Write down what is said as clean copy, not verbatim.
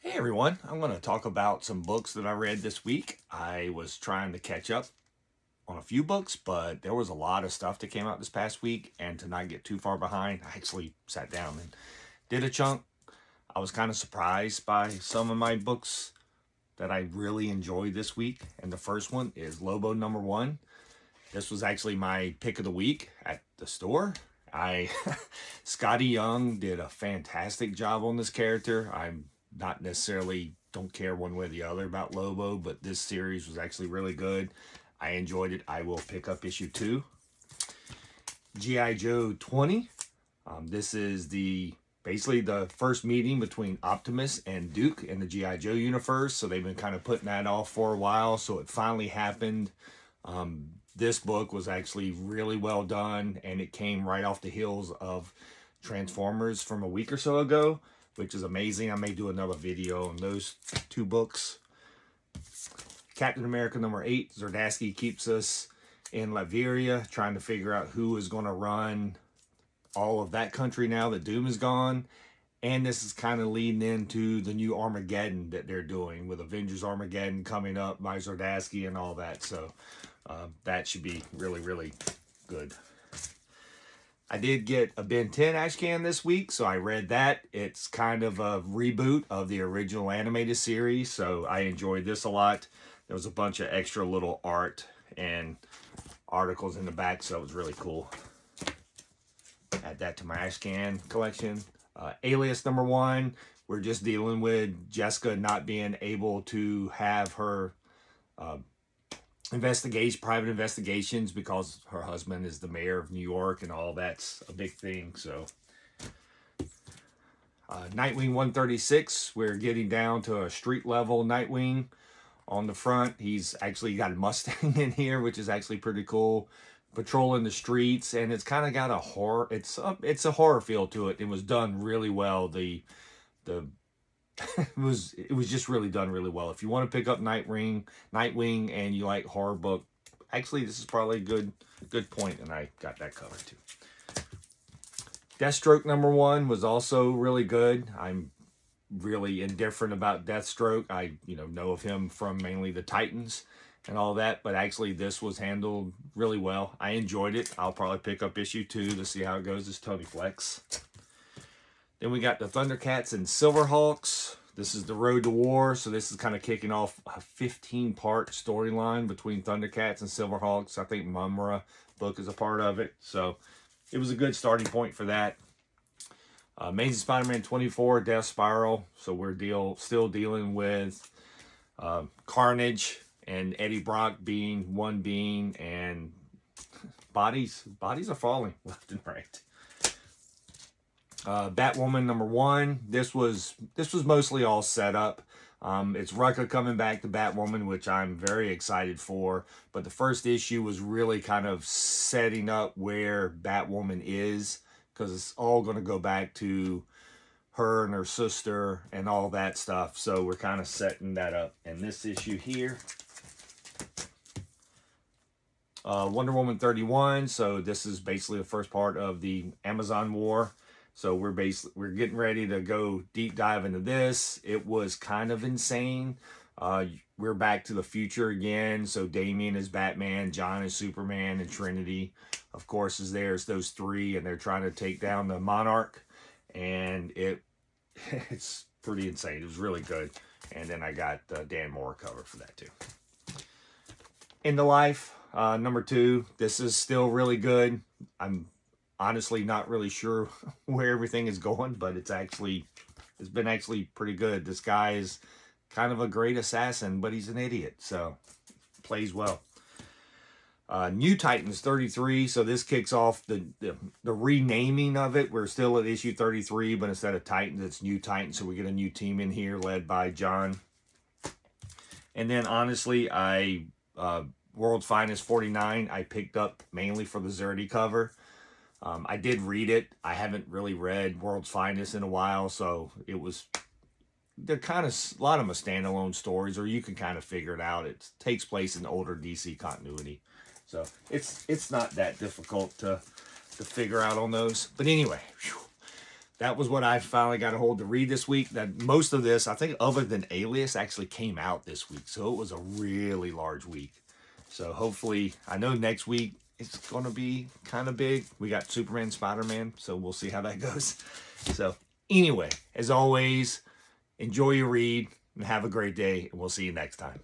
Hey everyone, I'm going to talk about some books that I read this week. I was trying to catch up on a few books, but there was a lot of stuff that came out this past week, and to not get too far behind, I actually sat down and did a chunk. I was kind of surprised by some of my books that I really enjoyed this week, and the first one is Lobo Number One. This was actually my pick of the week at the store. I Scotty Young did a fantastic job on this character. I'm not necessarily don't care one way or the other about Lobo, but this series was actually really good. I enjoyed it. I will pick up issue 2. G.I. Joe 20. This is the basically the first meeting between Optimus and Duke in the G.I. Joe universe. So they've been kind of putting that off for a while. So it finally happened. This book was actually really well done, and it came right off the heels of Transformers from a week or so ago, which is amazing. I may do another video on those two books. Captain America number 8, Zardasky keeps us in Latveria trying to figure out who is going to run all of that country now that Doom is gone. And this is kind of leading into the new Armageddon that they're doing with Avengers Armageddon coming up by Zardasky and all that. So that should be really, really good. I did get a Ben 10 Ashcan this week, so I read that. It's kind of a reboot of the original animated series, so I enjoyed this a lot. There was a bunch of extra little art and articles in the back, so it was really cool. Add that to my Ashcan collection. Alias number 1, we're just dealing with Jessica not being able to have her private investigations because her husband is the mayor of New York and all that's a big thing. So Nightwing 136, we're getting down to a street level Nightwing on the front. He's actually got a Mustang in here, which is actually pretty cool, patrolling the streets, and it's kind of got a horror, it's a horror feel to it. It was done really well. The it was just really done really well. If you want to pick up Nightwing and you like horror book, actually this is probably a good point, and I got that covered too. Deathstroke number 1 was also really good. I'm really indifferent about Deathstroke. I know of him from mainly the Titans and all that, but actually this was handled really well. I enjoyed it. I'll probably pick up issue 2 to see how it goes as Tony Flex. Then we got the Thundercats and Silverhawks. This is the Road to War, so this is kind of kicking off a 15-part storyline between Thundercats and Silverhawks. I think Mumra book is a part of it, so it was a good starting point for that. Amazing Spider-Man 24, Death Spiral. So we're still dealing with Carnage and Eddie Brock being one being, and bodies are falling left and right. Batwoman number 1. This was mostly all set up. It's Rucka coming back to Batwoman, which I'm very excited for. But the first issue was really kind of setting up where Batwoman is, because it's all going to go back to her and her sister and all that stuff. So we're kind of setting that up. And this issue here, Wonder Woman 31. So this is basically the first part of the Amazon War. So we're getting ready to go deep dive into this. It was kind of insane. We're back to the future again. So Damian is Batman, John is Superman, and Trinity, of course, is there. It's those three, and they're trying to take down the Monarch. And it's pretty insane. It was really good. And then I got Dan Moore cover for that too. In the Life, number 2. This is still really good. I'm honestly not really sure where everything is going, but it's been actually pretty good. This guy is kind of a great assassin, but he's an idiot, so plays well. New Titans 33. So this kicks off the renaming of it. We're still at issue 33, but instead of Titans, it's New Titans. So we get a new team in here led by John. And then honestly, World's Finest 49, I picked up mainly for the Zerdy cover. I did read it. I haven't really read World's Finest in a while, so they're kind of, a lot of them are standalone stories, or you can kind of figure it out. It takes place in older DC continuity. So it's not that difficult to figure out on those. But anyway, that was what I finally got a hold to read this week. That most of this, I think, other than Alias, actually came out this week. So it was a really large week. So hopefully, I know next week it's going to be kind of big. We got Superman, Spider-Man, so we'll see how that goes. So anyway, as always, enjoy your read and have a great day, and we'll see you next time.